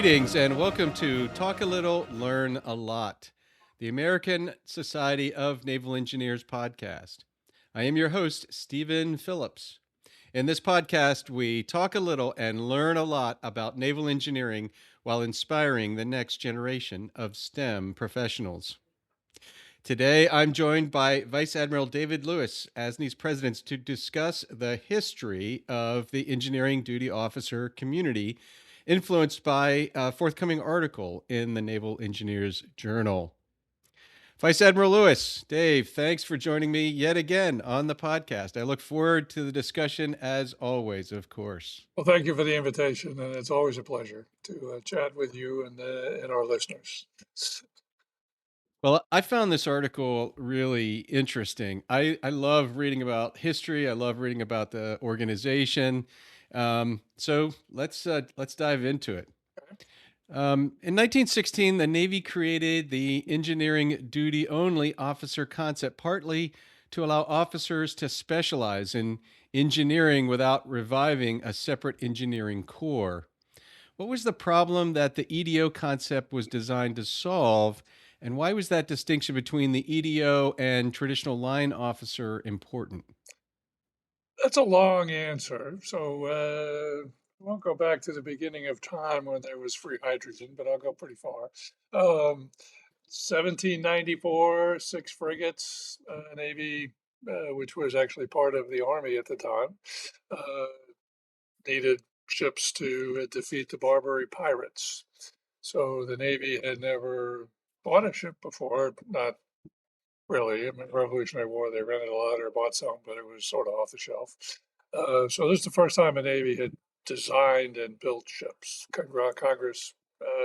Greetings and welcome to Talk a Little, Learn a Lot, the American Society of Naval Engineers podcast. I am your host, Stephen Phillips. In this podcast, we talk a little and learn a lot about naval engineering while inspiring the next generation of STEM professionals. Today, I'm joined by Vice Admiral David Lewis, ASNE's president, to discuss the history of the engineering duty officer community, influenced by a forthcoming article in the Naval Engineers Journal. Vice Admiral Lewis, Dave, thanks for joining me yet again on the podcast. I look forward to the discussion as always, of course. Well, thank you for the invitation, and it's always a pleasure to chat with you and our listeners. Well, I found this article really interesting. I love reading about history. I love reading about the organization. So let's dive into it. In 1916, the Navy created the engineering duty only officer concept, partly to allow officers to specialize in engineering without reviving a separate engineering corps. What was the problem that the EDO concept was designed to solve, and why was that distinction between the EDO and traditional line officer important? That's a long answer, so I won't go back to the beginning of time when there was free hydrogen, but I'll go pretty far. 1794, 6 frigates, Navy, which was actually part of the Army at the time, uh, needed ships to defeat the Barbary pirates. So the Navy had never bought a ship before, not really. I mean, Revolutionary War, they rented a lot or bought some, but it was sort of off the shelf. So this is the first time the Navy had designed and built ships. Congress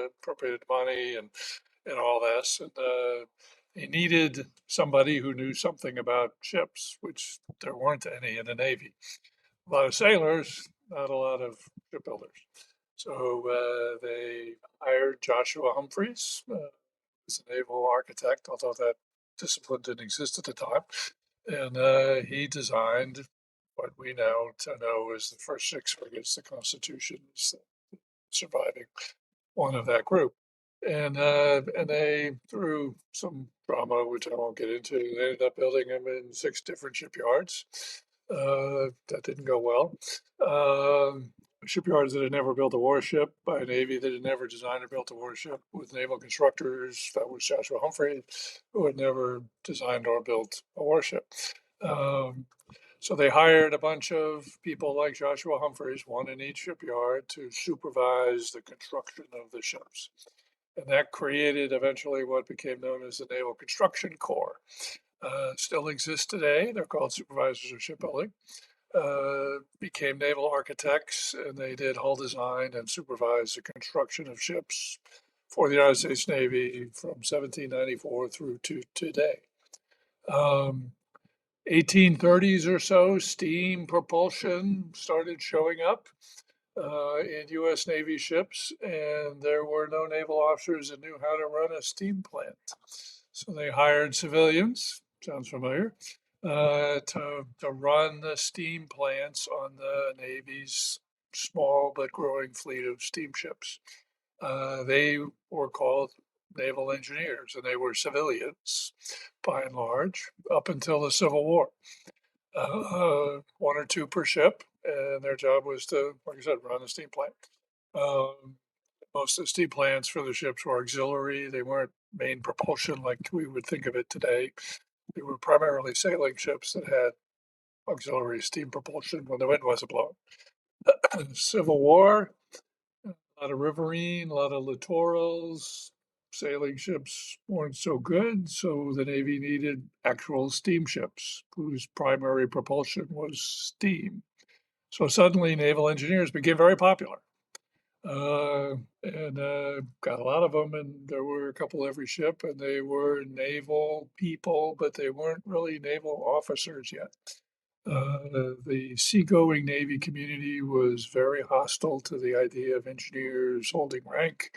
appropriated money and all this, and they needed somebody who knew something about ships, which there weren't any in the Navy. A lot of sailors, not a lot of shipbuilders. So they hired Joshua Humphreys, as a naval architect, although that discipline didn't exist at the time. And he designed what we now know as the first 6 frigates. The Constitution is the surviving one of that group. And they, through some drama, which I won't get into, they ended up building them in 6 different shipyards. That didn't go well. Shipyards that had never built a warship, by a Navy that had never designed or built a warship, with naval constructors. That was Joshua Humphrey, who had never designed or built a warship. So they hired a bunch of people like Joshua Humphreys, one in each shipyard, to supervise the construction of the ships. And that created eventually what became known as the Naval Construction Corps. Still exists today. They're called supervisors of shipbuilding. Became naval architects, and they did hull design and supervised the construction of ships for the United States Navy from 1794 through to today. 1830s or so, steam propulsion started showing up in U.S. Navy ships, and there were no naval officers that knew how to run a steam plant. So they hired civilians, sounds familiar, to run the steam plants on the Navy's small but growing fleet of steamships. They were called Naval Engineers, and they were civilians by and large up until the Civil War. 1 or 2 per ship, and their job was to, like I said, run a steam plant. Most of the steam plants for the ships were auxiliary. They weren't main propulsion like we would think of it today. They were primarily sailing ships that had auxiliary steam propulsion when the wind wasn't blowing. Civil War, a lot of riverine, a lot of littorals. Sailing ships weren't so good, so the Navy needed actual steamships whose primary propulsion was steam. So suddenly naval engineers became very popular. And got a lot of them, and there were a couple every ship, and they were naval people, but they weren't really naval officers yet. The seagoing Navy community was very hostile to the idea of engineers holding rank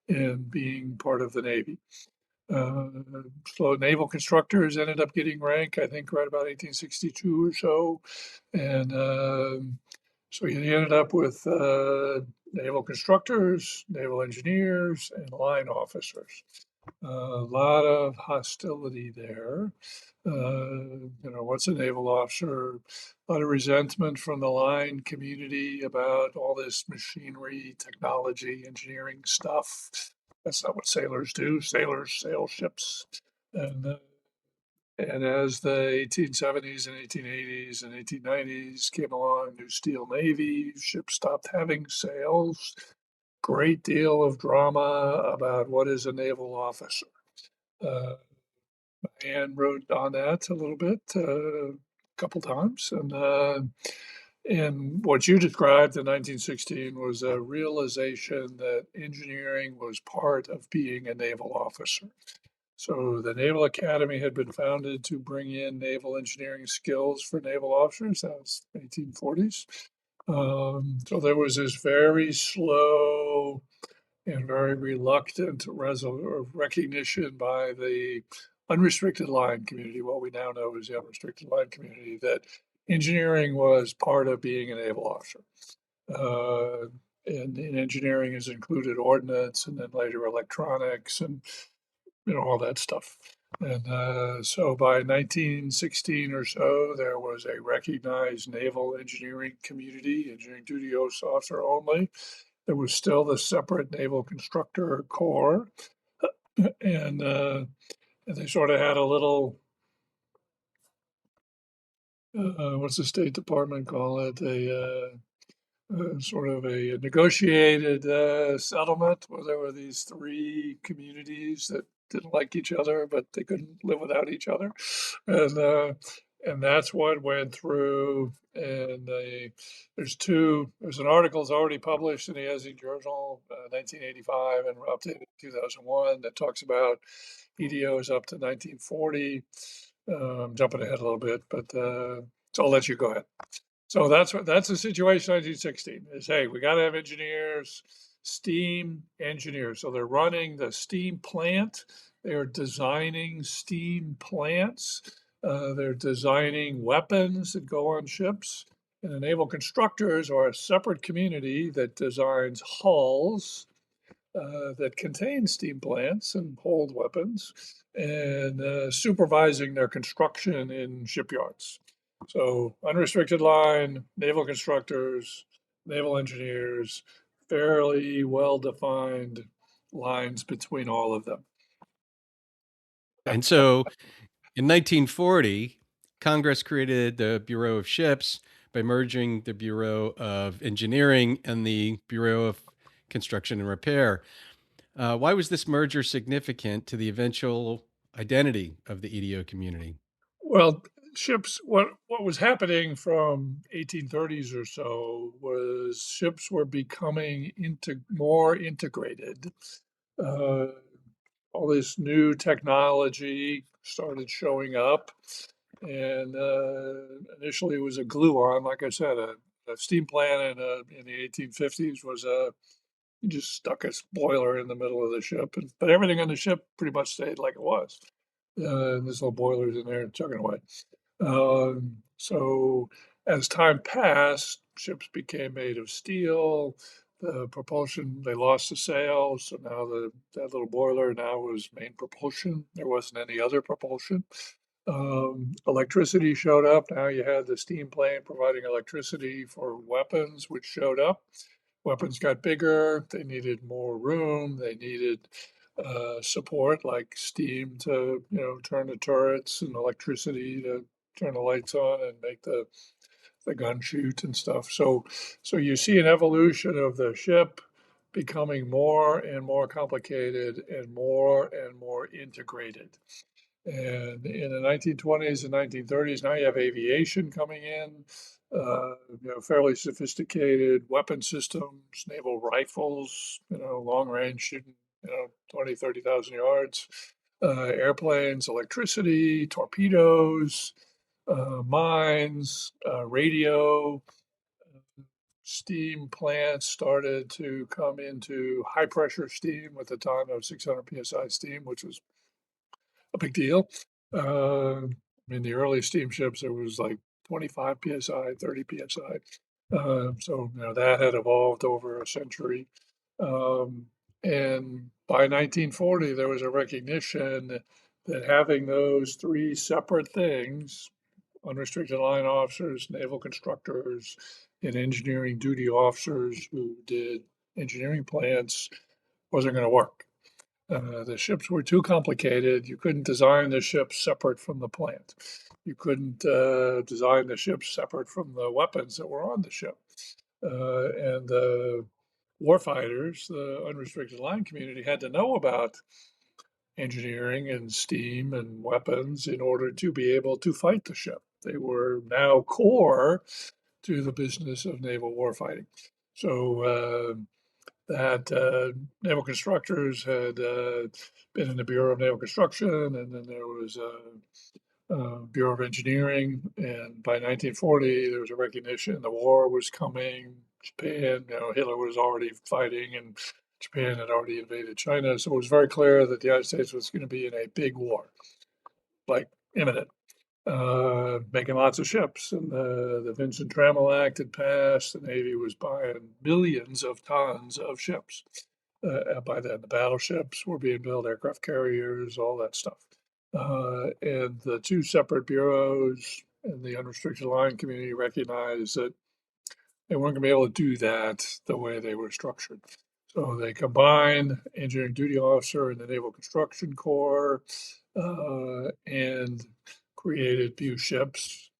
and being part of the Navy. So naval constructors ended up getting rank, I think, right about 1862 or so, and So you ended up with naval constructors, naval engineers, and line officers. A lot of hostility there. What's a naval officer? A lot of resentment from the line community about all this machinery, technology, engineering stuff. That's not what sailors do. Sailors sail ships. And, uh, and as the 1870s and 1880s and 1890s came along, new steel navy, ships stopped having sails. Great deal of drama about what is a naval officer. Uh, and wrote on that a little bit, a couple times. And what you described in 1916 was a realization that engineering was part of being a naval officer. So the Naval Academy had been founded to bring in naval engineering skills for naval officers. That was 1840s. So there was this very slow and very reluctant recognition by the unrestricted line community, what we now know as the unrestricted line community, that engineering was part of being a naval officer. Uh, and in engineering is included ordnance and then later electronics and all that stuff. And so by 1916 or so, there was a recognized naval engineering community, engineering duty officer only. There was still the separate naval constructor corps, and they sort of had a little, what's the State Department call it? Sort of a negotiated settlement where there were these three communities that didn't like each other, but they couldn't live without each other, and uh, and that's what went through. And there's an article that's already published in the ASNE Journal, 1985, and updated in 2001 that talks about EDOs up to 1940. I'm jumping ahead a little bit, but so I'll let you go ahead. So that's the situation 1916 is, hey, we got to have engineers, steam engineers. So they're running the steam plant. They're designing steam plants. They're designing weapons that go on ships. And the naval constructors are a separate community that designs hulls that contain steam plants and hold weapons and supervising their construction in shipyards. So unrestricted line, naval constructors, naval engineers, fairly well-defined lines between all of them. And so in 1940, Congress created the Bureau of Ships by merging the Bureau of Engineering and the Bureau of Construction and Repair. Why was this merger significant to the eventual identity of the EDO community? Well, what was happening from 1830s or so was ships were becoming more integrated. Uh, all this new technology started showing up, and initially it was a glue-on. Like I said, a steam plant in the 1850s was you just stuck a boiler in the middle of the ship, but everything on the ship pretty much stayed like it was. There's little boilers in there chugging away. So as time passed, ships became made of steel. The propulsion, they lost the sails, so now that little boiler now was main propulsion. There wasn't any other propulsion. Electricity showed up. Now you had the steam plane providing electricity for weapons, which showed up. Weapons got bigger. They needed more room. They needed support like steam to turn the turrets and electricity to turn the lights on and make the gun shoot and stuff. So you see an evolution of the ship becoming more and more complicated and more integrated. And in the 1920s and 1930s, now you have aviation coming in, fairly sophisticated weapon systems, naval rifles, long range shooting, 20, 30,000 yards, airplanes, electricity, torpedoes, mines, radio. Steam plants started to come into high pressure steam with the time of 600 psi steam, which was a big deal. In the early steamships, it was like 25 psi, 30 psi. So, that had evolved over a century. Um, and by 1940, there was a recognition that having those three separate things, unrestricted line officers, naval constructors, and engineering duty officers who did engineering plans, wasn't going to work. The ships were too complicated. You couldn't design the ship separate from the plant. You couldn't design the ship separate from the weapons that were on the ship. And the warfighters, the unrestricted line community, had to know about engineering and steam and weapons in order to be able to fight the ship. They were now core to the business of naval warfighting. So that naval constructors had been in the Bureau of Naval Construction, and then there was Bureau of Engineering. And by 1940, there was a recognition the war was coming. Japan, Hitler was already fighting, and Japan had already invaded China. So it was very clear that the United States was going to be in a big war, like imminent, making lots of ships. And the Vincent Trammell Act had passed. The Navy was buying millions of tons of ships. By then, the battleships were being built, aircraft carriers, all that stuff. And the two separate bureaus and the unrestricted line community recognized that they weren't going to be able to do that the way they were structured. So they combined engineering duty officer and the Naval Construction Corps and created few ships.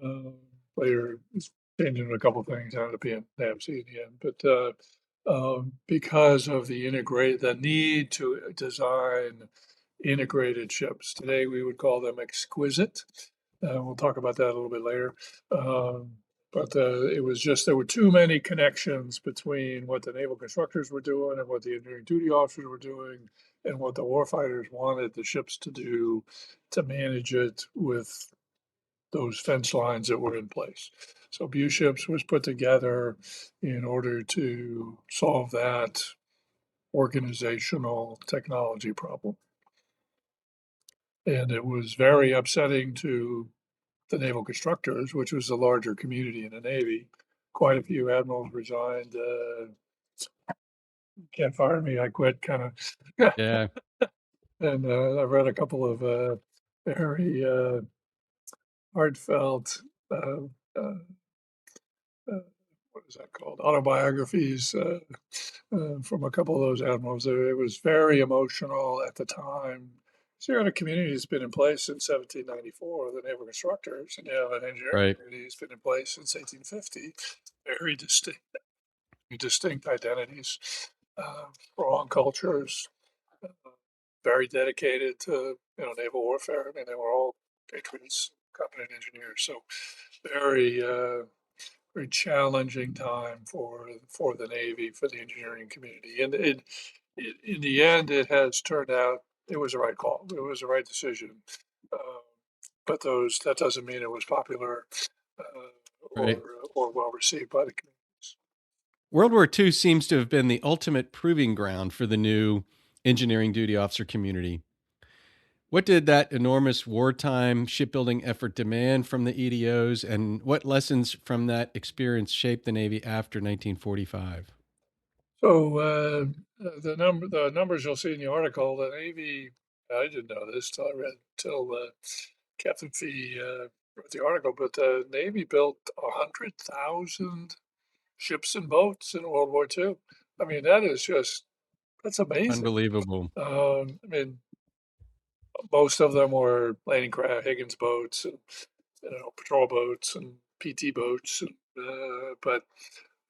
Uh, Later, it's changing a couple of things out of the NAVSEA in the end, but because of the need to design integrated ships. Today, we would call them exquisite. We'll talk about that a little bit later. Um, but it was just there were too many connections between what the naval constructors were doing and what the engineering duty officers were doing and what the warfighters wanted the ships to do to manage it with those fence lines that were in place. So ships was put together in order to solve that organizational technology problem. And it was very upsetting to the naval constructors, which was the larger community in the Navy. Quite a few admirals resigned. Can't fire me, I quit, kind of. Yeah. And I've read a couple of very heartfelt, uh, uh, uh, what is that called? Autobiographies from a couple of those admirals. It was very emotional at the time. So you had a community that's been in place since 1794, the naval constructors, and you have an engineering Right. community that's been in place since 1850. Very distinct identities, strong cultures, uh, very dedicated to naval warfare. I mean, they were all patriots, competent engineers. So very very challenging time for the Navy, for the engineering community. And in the end, it has turned out it was the right call. It was the right decision. Uh, but that doesn't mean it was popular or Right. or well received by the communities. World War II seems to have been the ultimate proving ground for the new engineering duty officer community. What did that enormous wartime shipbuilding effort demand from the EDOs, and what lessons from that experience shaped the Navy after 1945? So the numbers you'll see in the article, the Navy. I didn't know this till I read till Captain Fee wrote the article, but the Navy built 100,000 ships and boats in World War II. I mean, that's amazing. Unbelievable. I mean, most of them were landing craft, Higgins boats, and patrol boats and PT boats. But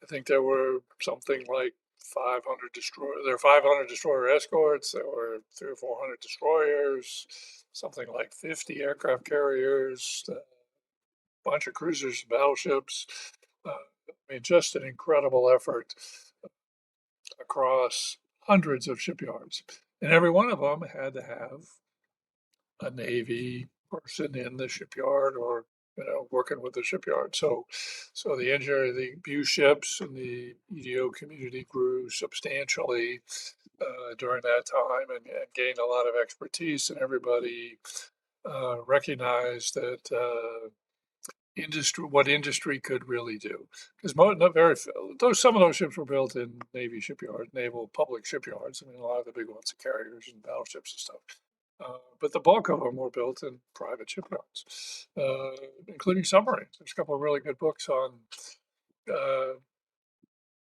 I think there were something like 500 destroyer. There were 500 destroyer escorts. There were 300 or 400 destroyers. Something like 50 aircraft carriers. A bunch of cruisers and battleships. I mean, just an incredible effort across hundreds of shipyards. And every one of them had to have a Navy person in the shipyard or working with the shipyard. So the BU ships and the EDO community grew substantially during that time and gained a lot of expertise, and everybody recognized that what industry could really do. Because not very those some of those ships were built in Navy shipyards, naval public shipyards. I mean, a lot of the big ones are carriers and battleships and stuff. But the bulk of them were built in private shipyards, including submarines. There's a couple of really good books on uh,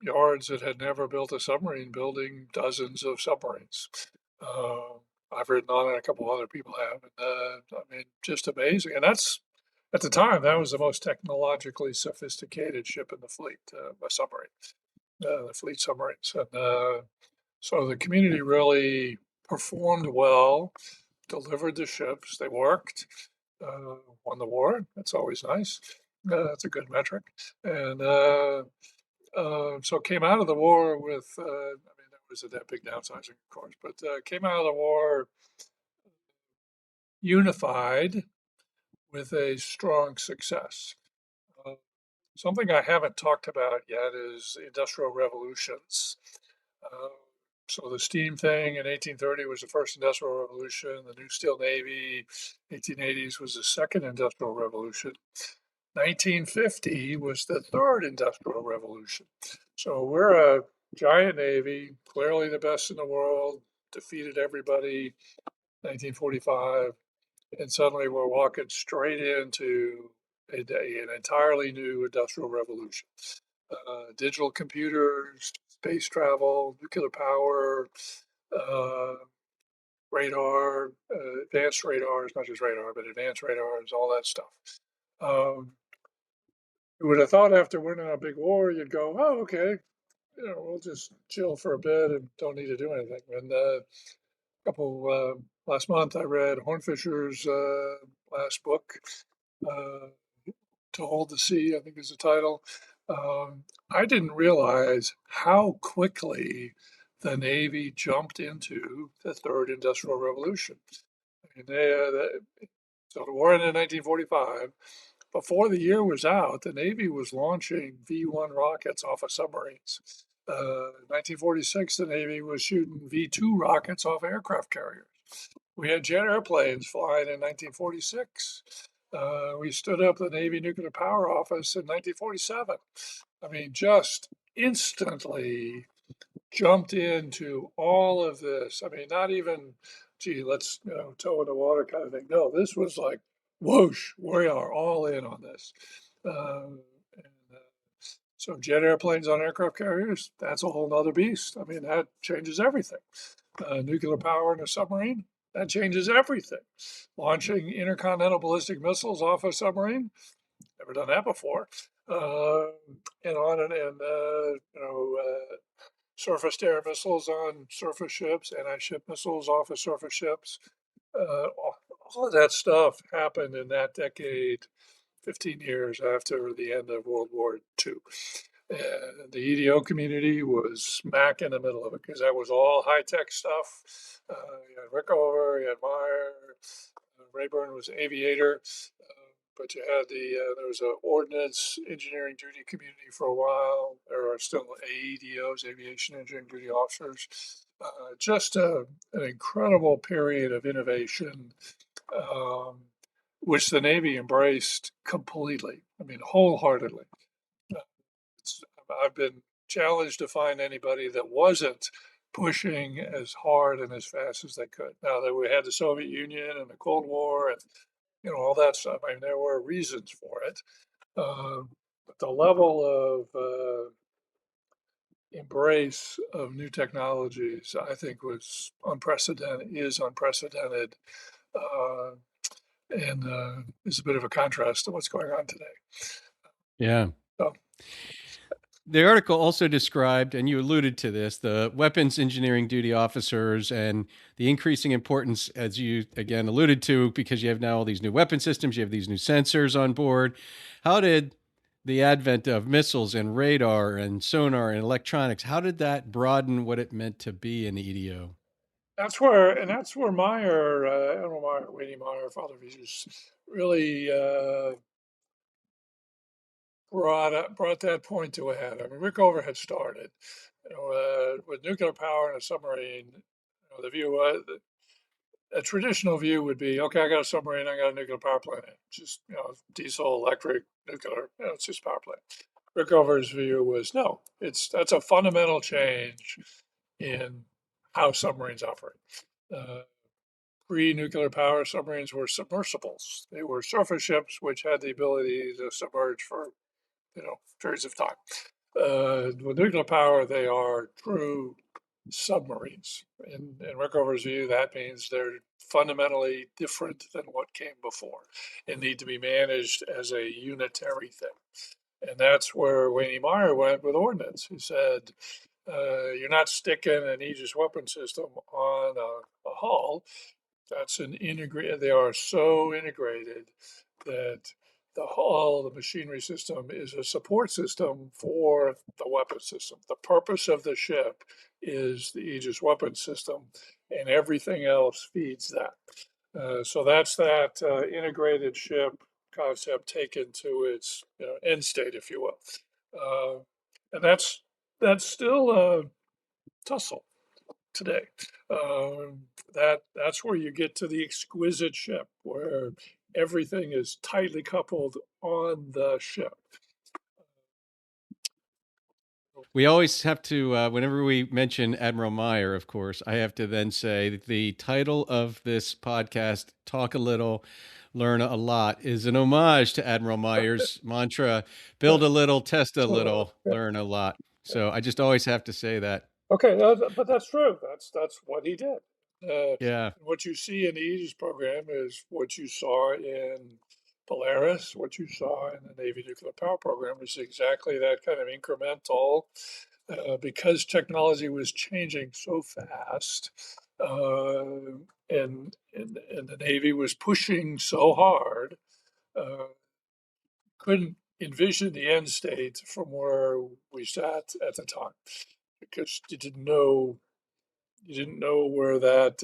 yards that had never built a submarine building dozens of submarines. Uh, I've written on it, a couple of other people have, and I mean, just amazing. And that's at the time that was the most technologically sophisticated ship in the fleet, a submarine, the fleet submarines, and so the community really performed well, delivered the ships, they worked, won the war. That's always nice. That's a good metric, and so came out of the war with, I mean, there was a that big downsizing, of course, but came out of the war unified with a strong success. Uh, Something I haven't talked about yet is the industrial revolutions. Uh, so the steam thing in 1830 was the first industrial revolution. The New Steel Navy, 1880s was the second industrial revolution. 1950 was the third industrial revolution. So we're a giant navy, clearly the best in the world, defeated everybody, 1945, and suddenly we're walking straight into an entirely new industrial revolution. Digital computers, space travel, nuclear power, uh, radar, advanced radars, not just radar, but advanced radars, all that stuff. Um, you would have thought after winning a big war, you'd go, oh, okay, we'll just chill for a bit and don't need to do anything. And last month, I read Hornfisher's last book, uh, To Hold the Sea, I think is the title. I didn't realize how quickly the Navy jumped into the third industrial revolution. I mean, so the war ended in 1945. Before the year was out, the Navy was launching V-1 rockets off of submarines. 1946, the Navy was shooting V-2 rockets off aircraft carriers. We had jet airplanes flying in 1946. We stood up the Navy Nuclear Power Office in 1947. I mean, just instantly jumped into all of this. I mean, not even, gee, let's, toe in the water kind of thing. No, this was like, whoosh, we are all in on this. So jet airplanes on aircraft carriers, that's a whole nother beast. I mean, that changes everything. Nuclear power in a submarine, that changes everything. Launching intercontinental ballistic missiles off a submarine, never done that before. And on and surface to air missiles on surface ships, anti-ship missiles off of surface ships. All of that stuff happened in that decade, 15 years after the end of World War II. And the EDO community was smack in the middle of it because that was all high tech stuff. You had Rickover, you had Meyer, Rayburn was aviator, but you had there was a ordnance engineering duty community for a while. There are still AEDOs, aviation engineering duty officers. Just an incredible period of innovation, um, which the Navy embraced completely. I mean, wholeheartedly. Uh, I've been challenged to find anybody that wasn't pushing as hard and as fast as they could. Now that we had the Soviet Union and the Cold War and all that stuff. I mean, there were reasons for it, but the level of embrace of new technologies, I think, was unprecedented. Is unprecedented, uh, and is a bit of a contrast to what's going on today. Yeah. So, The article also described, and you alluded to this, the weapons engineering duty officers and the increasing importance, as you again alluded to, because you have now all these new weapon systems, you have these new sensors on board. How did the advent of missiles and radar and sonar and electronics, how did that broaden what it meant to be an EDO? that's where Meyer, Admiral Meyer, Wade Meyer, Father Jesus, really brought that point to a head. I mean, Rickover had started, with nuclear power in a submarine. The view was a traditional view would be, okay, I got a submarine, I got a nuclear power plant, just, diesel, electric, nuclear, it's just power plant. Rickover's view was no, that's a fundamental change in how submarines operate. Uh, Pre-nuclear power submarines were submersibles. They were surface ships which had the ability to submerge for periods of time. With nuclear power, they are true submarines. In Rickover's view, that means they're fundamentally different than what came before and need to be managed as a unitary thing. And that's where Wayne Meyer went with ordnance. He said, you're not sticking an Aegis weapon system on a hull. That's an integrated, they are so integrated that the hull, the machinery system, is a support system for the weapon system. The purpose of the ship is the Aegis weapon system, and everything else feeds that. So that's that integrated ship concept taken to its end state, if you will. And that's still a tussle today. That's where you get to the exquisite ship, where everything is tightly coupled on the ship. We always have to, whenever we mention Admiral Meyer, of course, I have to then say the title of this podcast, Talk a Little, Learn a Lot, is an homage to Admiral Meyer's mantra, build a little, test a So, little, learn a lot. So I just always have to say that. okay, but that's true. That's what he did. Yeah. What you see in the Aegis program is what you saw in Polaris, what you saw in the Navy nuclear power program is exactly that kind of incremental. Because technology was changing so fast, and the Navy was pushing so hard, uh, couldn't envision the end state from where we sat at the time because you didn't know where that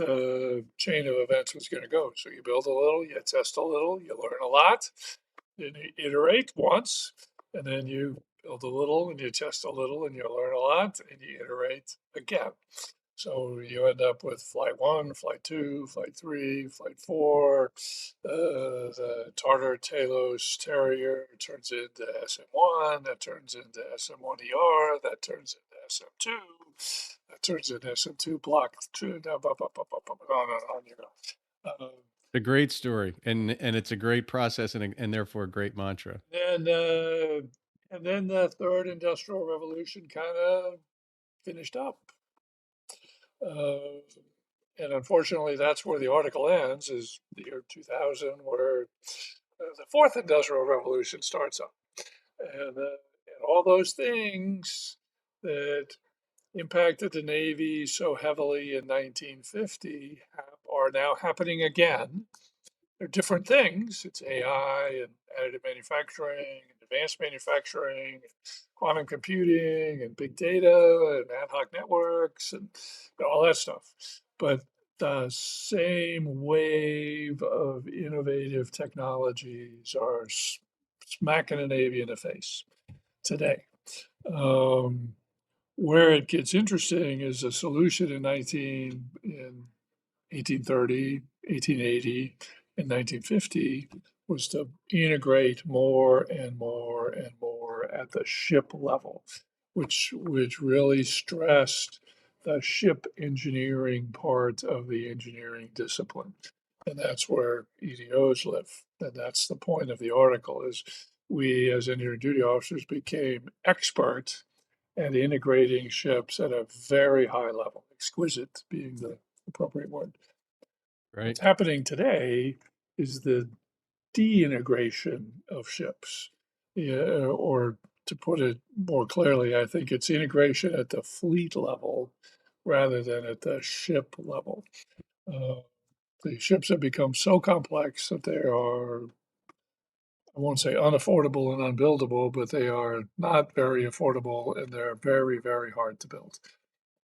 chain of events was going to go. So you build a little, you test a little, you learn a lot, then you iterate once, and then you build a little and you test a little and you learn a lot and you iterate again. So you end up with flight one, flight two, flight three, flight four. The Tartar Talos Terrier turns into SM1, that turns into SM1ER, that turns into SM2, that turns into SM2 Block 2, on you go. A great story, and it's a great process, and therefore a great mantra. And then the third industrial revolution kind of finished up. Uh, and unfortunately, that's where the article ends, is the year 2000, where the fourth industrial revolution starts up. And all those things that impacted the Navy so heavily in 1950 are now happening again. They're different things. It's AI and additive manufacturing and advanced manufacturing, and quantum computing and big data and ad hoc networks and all that stuff. But the same wave of innovative technologies are smacking the Navy in the face today. Um, where it gets interesting is a solution in 1830, 1880, and 1950 was to integrate more and more and more at the ship level, which really stressed the ship engineering part of the engineering discipline. And that's where EDOs live. And that's the point of the article is we as engineering duty officers became expert at integrating ships at a very high level, exquisite being the appropriate word. Right. What's happening today is the de-integration of ships. Yeah, or to put it more clearly, I think it's integration at the fleet level rather than at the ship level. Uh, the ships have become so complex that they are, I won't say unaffordable and unbuildable, but they are not very affordable and they're very, very hard to build.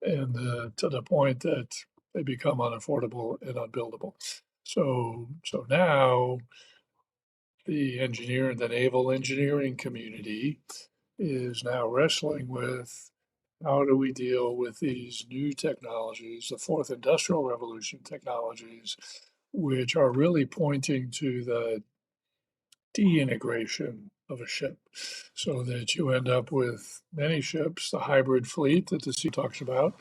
And to the point that they become unaffordable and unbuildable. So now the naval engineering community is now wrestling with how do we deal with these new technologies, the fourth industrial revolution technologies, which are really pointing to the de-integration of a ship so that you end up with many ships, the hybrid fleet that the sea talks about,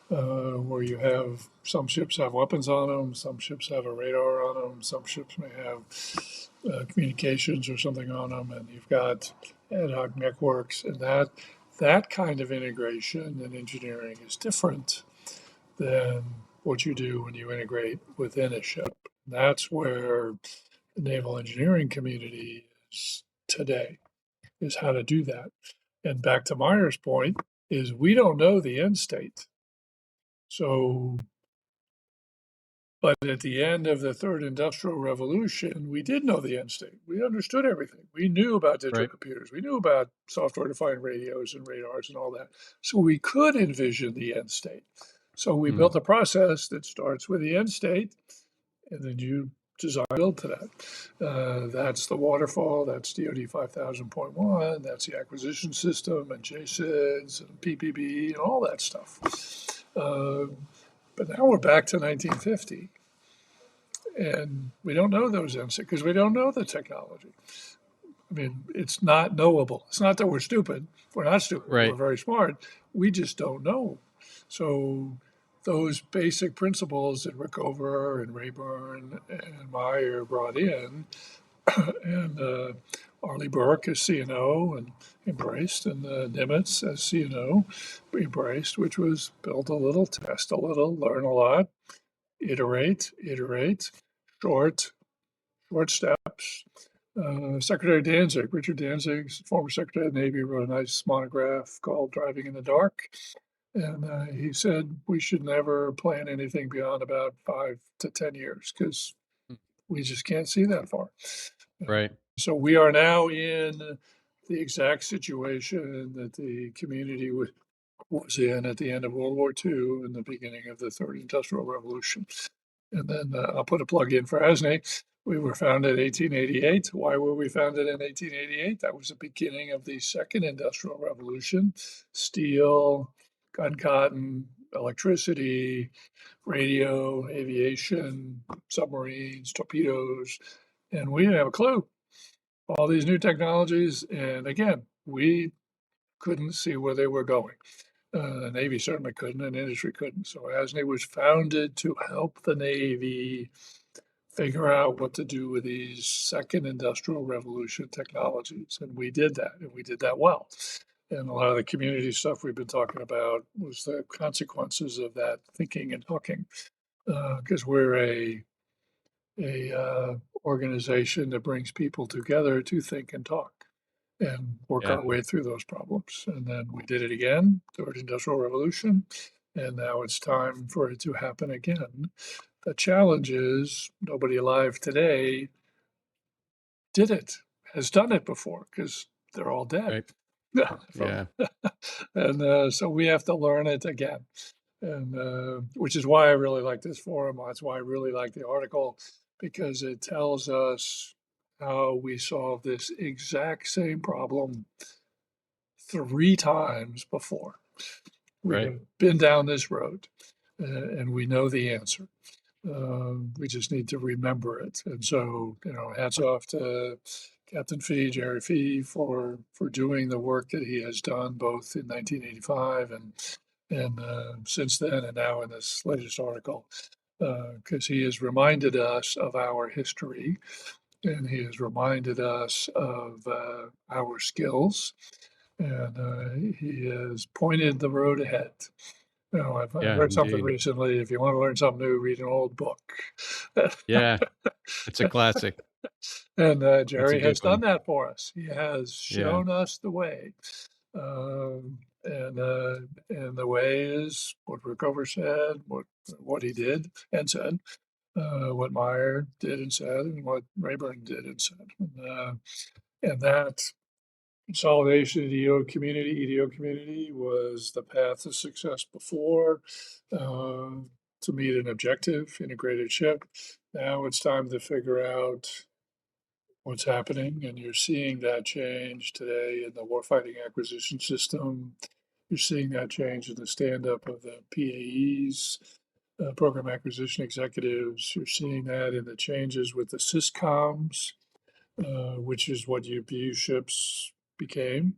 where you have some ships have weapons on them, some ships have a radar on them, some ships may have communications or something on them, and you've got ad hoc networks, and that kind of integration and engineering is different than what you do when you integrate within a ship. That's where the naval engineering community is today, is how to do that. And back to Meyer's point, is we don't know the end state. So, but at the end of the third industrial revolution, we did know the end state. We understood everything. We knew about digital Right. computers. We knew about software-defined radios and radars and all that. So we could envision the end state. So we Mm. built a process that starts with the end state, and then you design build to that. That's the waterfall, that's DoD 5000.1, that's the acquisition system and JSIDs and PPB and all that stuff. But now we're back to 1950, and we don't know those MSIC because we don't know the technology. I mean, it's not knowable. It's not that we're stupid. We're not stupid. We're Right. very smart. We just don't know. So those basic principles that Rickover and Rayburn and Meyer brought in, and Arleigh Burke as CNO and embraced, and Nimitz as CNO embraced, which was build a little, test a little, learn a lot, iterate, short, short steps. Secretary Danzig, Richard Danzig, former Secretary of the Navy, wrote a nice monograph called Driving in the Dark. And he said we should never plan anything beyond about 5 to 10 years because we just can't see that far. Right. So we are now in the exact situation that the community was in at the end of World War II and the beginning of the third industrial revolution. And then I'll put a plug in for ASNE. We were founded in 1888. Why were we founded in 1888? That was the beginning of the second industrial revolution. Steel, gun cotton, electricity, radio, aviation, submarines, torpedoes, and we didn't have a clue. All these new technologies, and again, we couldn't see where they were going. The Navy certainly couldn't, and industry couldn't. So ASNE was founded to help the Navy figure out what to do with these second industrial revolution technologies. And we did that, and we did that well. And a lot of the community stuff we've been talking about was the consequences of that thinking and talking, because we're a organization that brings people together to think and talk and work Yeah. our way through those problems. And then we did it again, third industrial revolution, and now it's time for it to happen again. The challenge is nobody alive today did it, has done it before because they're all dead. Right. From, Yeah. and so we have to learn it again. And which is why I really like this forum. That's why I really like the article, because it tells us how we solve this exact same problem 3 times before. We Right. have been down this road, and we know the answer. We just need to remember it. And so, hats off to Captain Fee, Jerry Fee, for doing the work that he has done both in 1985 and since then, and now in this latest article, because he has reminded us of our history, and he has reminded us of our skills, and he has pointed the road ahead. I've Yeah, read something indeed. recently. If you want to learn something new, read an old book. Yeah. It's a classic. And It's a Jerry good has done one. that for us. He has Yeah. shown us the way. And the way is what Rickover said, what he did and said, what Meyer did and said, and what Rayburn did and said. And that consolidation of the EDO community was the path to success before, to meet an objective, integrated ship. Now it's time to figure out what's happening, and you're seeing that change today in the warfighting acquisition system. You're seeing that change in the stand-up of the PAEs, program acquisition executives. You're seeing that in the changes with the syscoms, which is what UPU ships became.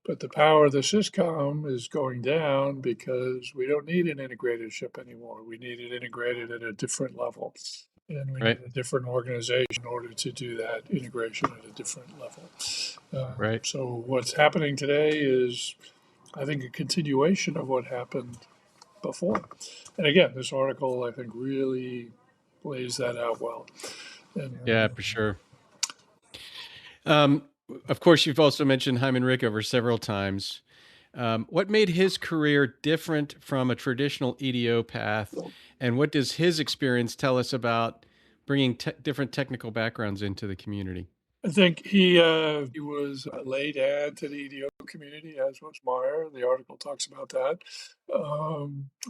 But the power of the syscom is going down because we don't need an integrated ship anymore. We need it integrated at a different level. And we Right. need a different organization in order to do that integration at a different level. Right. So what's happening today is, I think, a continuation of what happened before. And again, this article, I think, really lays that out well. And Yeah, for sure. Um, of course, you've also mentioned Hyman Rickover several times. What made his career different from a traditional EDO path, and what does his experience tell us about bringing different technical backgrounds into the community? I think he was a late add to the EDO community, as was Meyer. The article talks about that.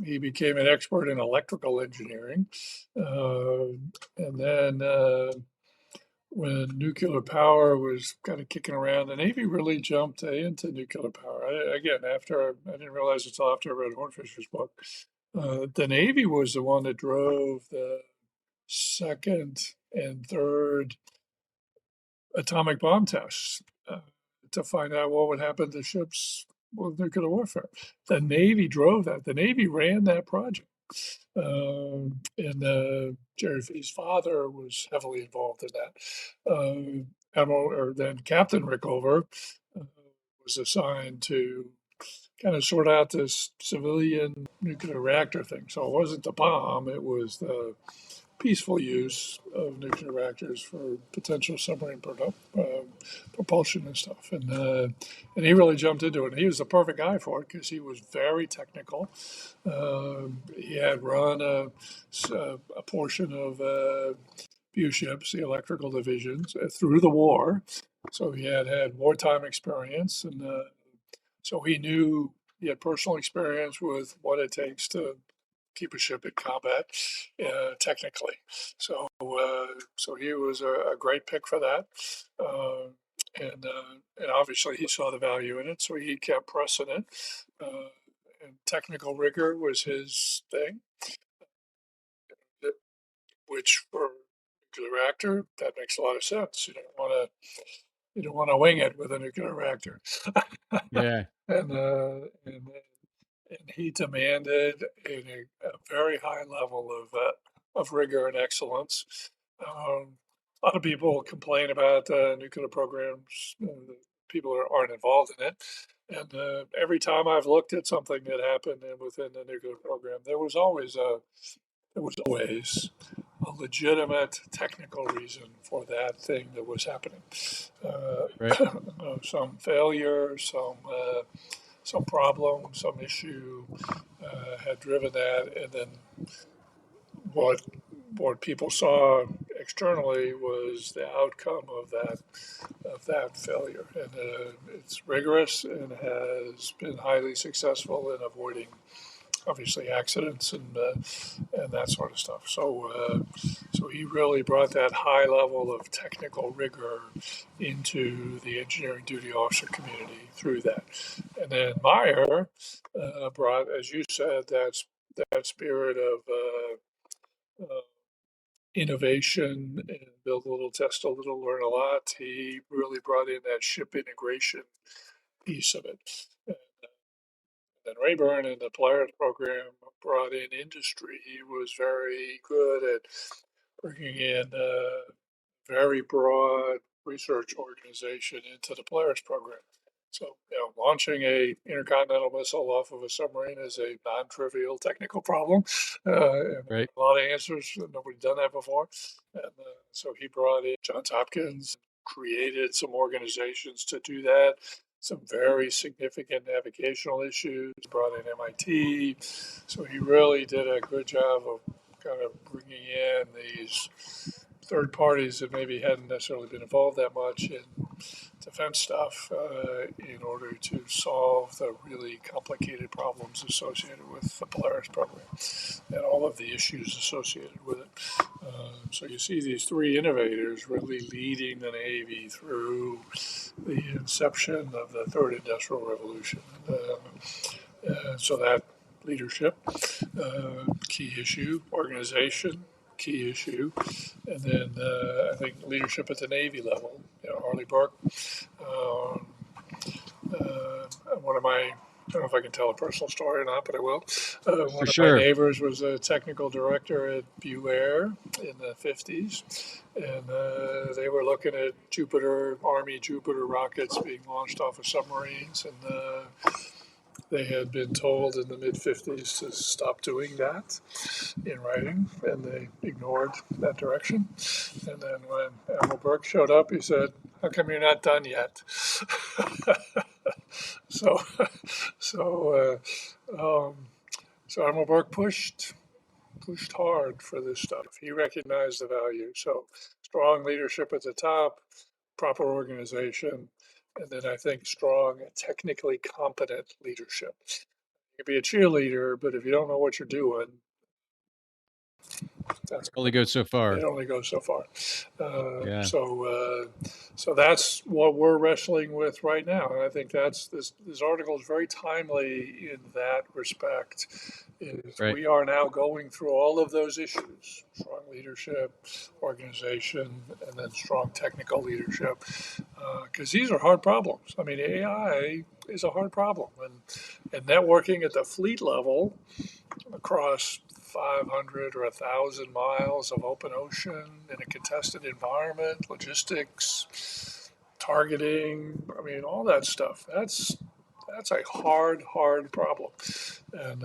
He became an expert in electrical engineering, and then when nuclear power was kind of kicking around, the Navy really jumped into nuclear power. Again, after I didn't realize it until after I read Hornfisher's book. The Navy was the one that drove the second and third atomic bomb tests to find out what would happen to ships with nuclear warfare. The Navy drove that. The Navy ran that project. And Jerry Fee's father was heavily involved in that. Admiral, or then Captain Rickover, was assigned to kind of sort out this civilian nuclear reactor thing. So it wasn't the bomb; it was the peaceful use of nuclear reactors for potential submarine propulsion and stuff. And he really jumped into it. And he was the perfect guy for it because he was very technical. He had run a portion of few ships, the electrical divisions, through the war. So he had wartime experience. And so he knew, he had personal experience with what it takes to keep a ship in combat technically. So he was a great pick for that. Uh, and obviously he saw the value in it, so he kept pressing it. And technical rigor was his thing, which for a nuclear reactor, that makes a lot of sense. You don't want to wing it with a nuclear reactor. Yeah. And he demanded a very high level of rigor and excellence. A lot of people complain about nuclear programs. People aren't involved in it. And every time I've looked at something that happened within the nuclear program, there was always a legitimate technical reason for that thing that was happening. Right. Some failure, some problem, some issue had driven that, and then what what people saw externally was the outcome of that failure, and it's rigorous and has been highly successful in avoiding obviously accidents and that sort of stuff. So he really brought that high level of technical rigor into the engineering duty officer community through that. And then Meyer brought, as you said, that spirit of innovation and build a little, test a little, learn a lot. He really brought in that ship integration piece of it. And Rayburn in the Polaris program brought in industry. He was very good at bringing in a very broad research organization into the Polaris program. So, launching a intercontinental missile off of a submarine is a non-trivial technical problem, and Right. a lot of answers. Nobody's done that before, and so he brought in Johns Hopkins, created some organizations to do that. Some very significant navigational issues. Brought in MIT, so he really did a good job of kind of bringing in these third parties that maybe hadn't necessarily been involved that much in defense stuff in order to solve the really complicated problems associated with the Polaris program and all of the issues associated with it. So you see these three innovators really leading the Navy through the inception of the third industrial revolution. So that leadership, key issue, organization, key issue, and then I think leadership at the Navy level. Arleigh Burke, um, one of my, I don't know if I can tell a personal story or not, but I will. For One of my sure. neighbors was a technical director at BuAer in the 50s, and they were looking at Army Jupiter rockets being launched off of submarines, and they had been told in the mid 50s to stop doing that in writing, and they ignored that direction. And then when Admiral Burke showed up, he said, "How come you're not done yet?" so, so, so Admiral Burke pushed hard for this stuff. He recognized the value. So strong leadership at the top, proper organization, and then I think strong, technically competent leadership. You can be a cheerleader, but if you don't know what you're doing, that's Only goes so far. it only goes so far. Yeah. So that's what we're wrestling with right now, and I think that's this article is very timely in that respect. Is Right. we are now going through all of those issues: strong leadership, organization, and then strong technical leadership, because these are hard problems. I mean, AI is a hard problem, and networking at the fleet level across 500 or 1,000 miles of open ocean in a contested environment, logistics, targeting. I mean, all that stuff. That's a hard problem. And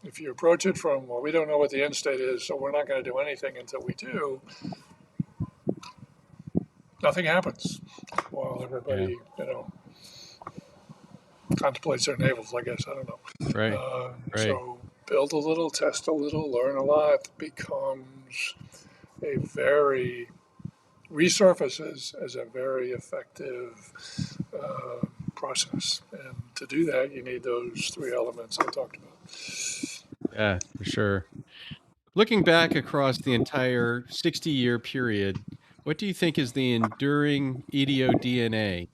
if you approach it from, well, we don't know what the end state is, so we're not going to do anything until we do, nothing happens. While everybody, contemplates their navals, I guess. I don't know. Right. Right. So build a little, test a little, learn a lot becomes a very resurfaces as a very effective process. And to do that, you need those three elements I talked about. Yeah, for sure. Looking back across the entire 60-year period, what do you think is the enduring EDO DNA?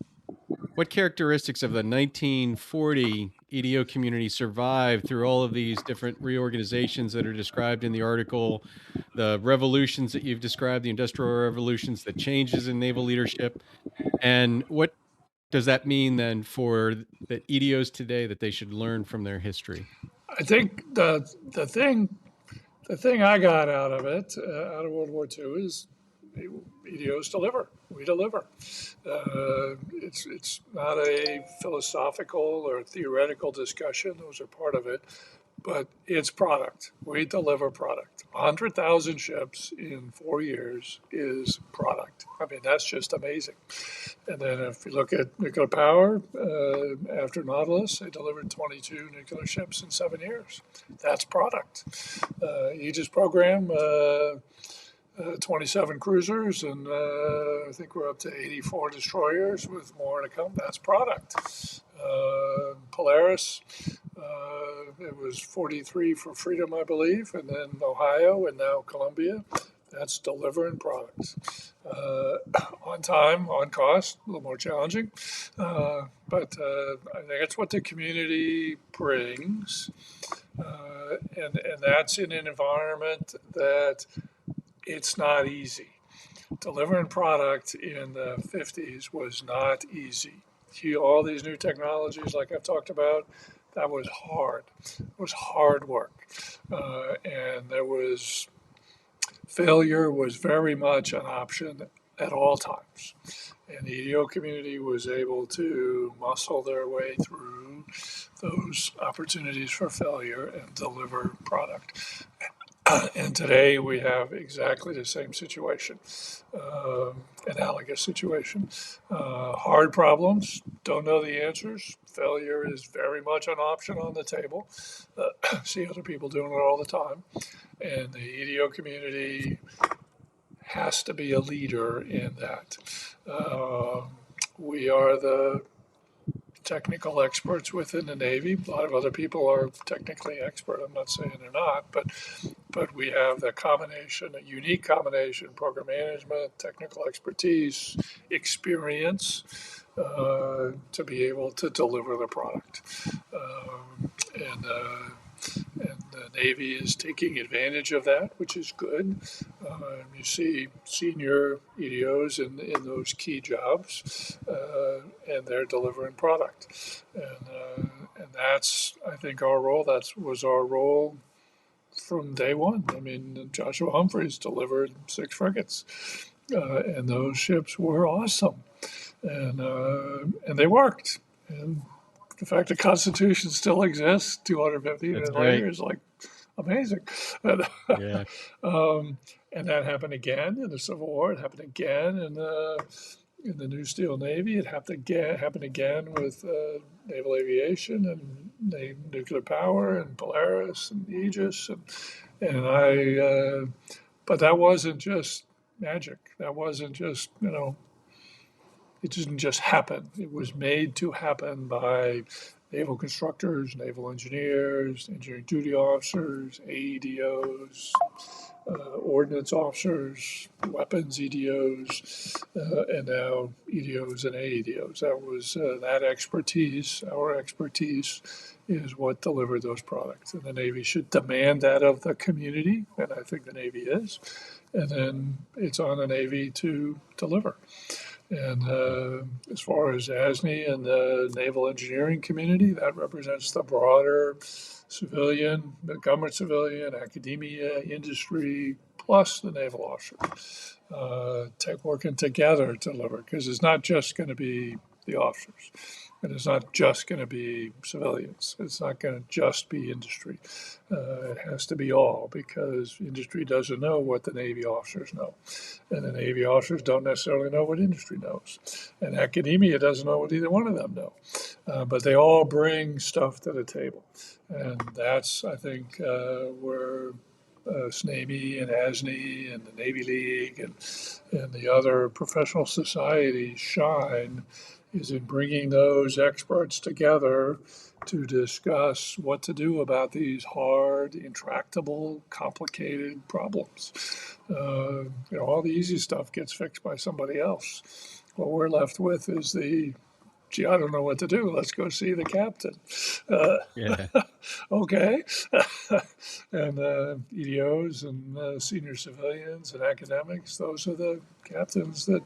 What characteristics of the 1940 EDO community survived through all of these different reorganizations that are described in the article, the revolutions that you've described, the industrial revolutions, the changes in naval leadership, and what does that mean then for the EDOs today that they should learn from their history? I think the thing I got out of it, out of World War II, is EDOs deliver. We deliver. It's not a philosophical or theoretical discussion. Those are part of it, but it's product. We deliver product. 100,000 ships in 4 years is product. I mean, that's just amazing. And then if you look at nuclear power, after Nautilus, they delivered 22 nuclear ships in 7 years. That's product. Aegis program, 27 cruisers, and I think we're up to 84 destroyers with more to come. That's product. Polaris, it was 43 for Freedom, I believe, and then Ohio, and now Columbia. That's delivering products on time, on cost, a little more challenging. But I think it's what the community brings. And that's in an environment that it's not easy. Delivering product in the 50s was not easy. All these new technologies, like I've talked about, that was hard. It was hard work. And there was failure was very much an option at all times. And the EDO community was able to muscle their way through those opportunities for failure and deliver product. And today we have exactly the same situation, analogous situation. Hard problems, don't know the answers. Failure is very much an option on the table. See other people doing it all the time. And the EDO community has to be a leader in that. We are the technical experts within the Navy. A lot of other people are technically expert. I'm not saying they're not, but but we have the combination, a unique combination, program management, technical expertise, experience, to be able to deliver the product. And the Navy is taking advantage of that, which is good. You see senior EDOs in those key jobs, and they're delivering product. And that's, I think, our role. That was our role from day one. I mean, Joshua Humphreys delivered 6 frigates, and those ships were awesome, and they worked. And the fact the Constitution still exists 250 years That's later right. is like amazing. And, Yeah. and that happened again in the Civil War. It happened again in the New Steel Navy. It happened again with naval aviation and nuclear power and Polaris and Aegis but that wasn't just magic. That wasn't just it didn't just happen. It was made to happen by naval constructors, naval engineers, engineering duty officers, AEDOs, ordnance officers, weapons EDOs, and now EDOs and AEDOs. That was that expertise, our expertise, is what delivered those products. And the Navy should demand that of the community, and I think the Navy is. And then it's on the Navy to deliver. And as far as ASNE and the naval engineering community, that represents the broader civilian, the government civilian, academia, industry, plus the naval officers, working together to deliver. Because it's not just going to be the officers, and it's not just going to be civilians. It's not going to just be industry. It has to be all, because industry doesn't know what the Navy officers know. And the Navy officers don't necessarily know what industry knows. And academia doesn't know what either one of them know. But they all bring stuff to the table. And that's, I think, where SNAME and ASNE and the Navy League and the other professional societies shine, is in bringing those experts together to discuss what to do about these hard, intractable, complicated problems. All the easy stuff gets fixed by somebody else. What we're left with is gee, I don't know what to do. Let's go see the captain. Uh, Yeah. okay. And EDOs and senior civilians and academics, those are the captains that,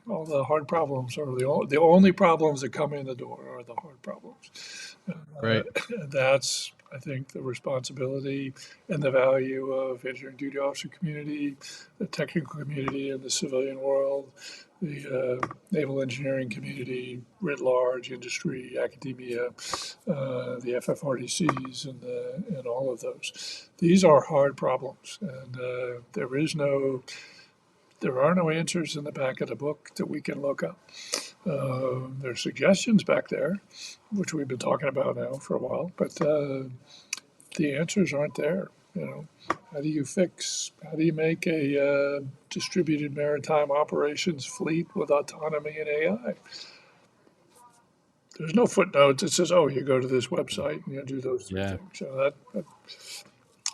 all the hard problems are the only problems that come in the door are the hard problems. Right. That's, I think, the responsibility and the value of engineering duty officer community, the technical community and the civilian world, the naval engineering community writ large, industry, academia, the FFRDCs, and all of those. These are hard problems, and there are no answers in the back of the book that we can look up. There are suggestions back there, which we've been talking about now for a while, but the answers aren't there. How do you make a distributed maritime operations fleet with autonomy and AI? There's no footnote that says, oh, you go to this website and you do those 3 Yeah. things. So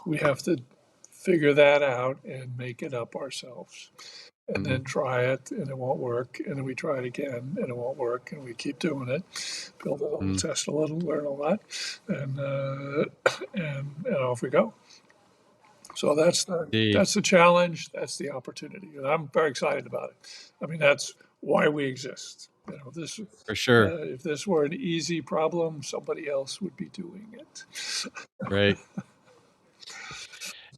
we have to figure that out and make it up ourselves. And then try it, and it won't work. And then we try it again, and it won't work. And we keep doing it, build a little, test a little, learn a lot, and off we go. So that's Indeed. the challenge. That's the opportunity, and I'm very excited about it. I mean, that's why we exist. This For sure. if this were an easy problem, somebody else would be doing it. Right.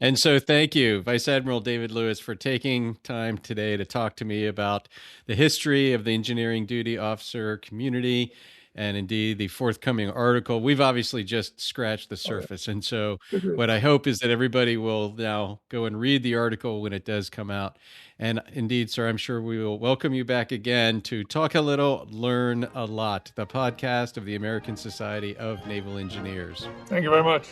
And so thank you, Vice Admiral David Lewis, for taking time today to talk to me about the history of the engineering duty officer community and indeed the forthcoming article. We've obviously just scratched the surface. And so Agreed. what I hope is that everybody will now go and read the article when it does come out. And indeed, sir, I'm sure we will welcome you back again to Talk a Little, Learn a Lot, the podcast of the American Society of Naval Engineers. Thank you very much.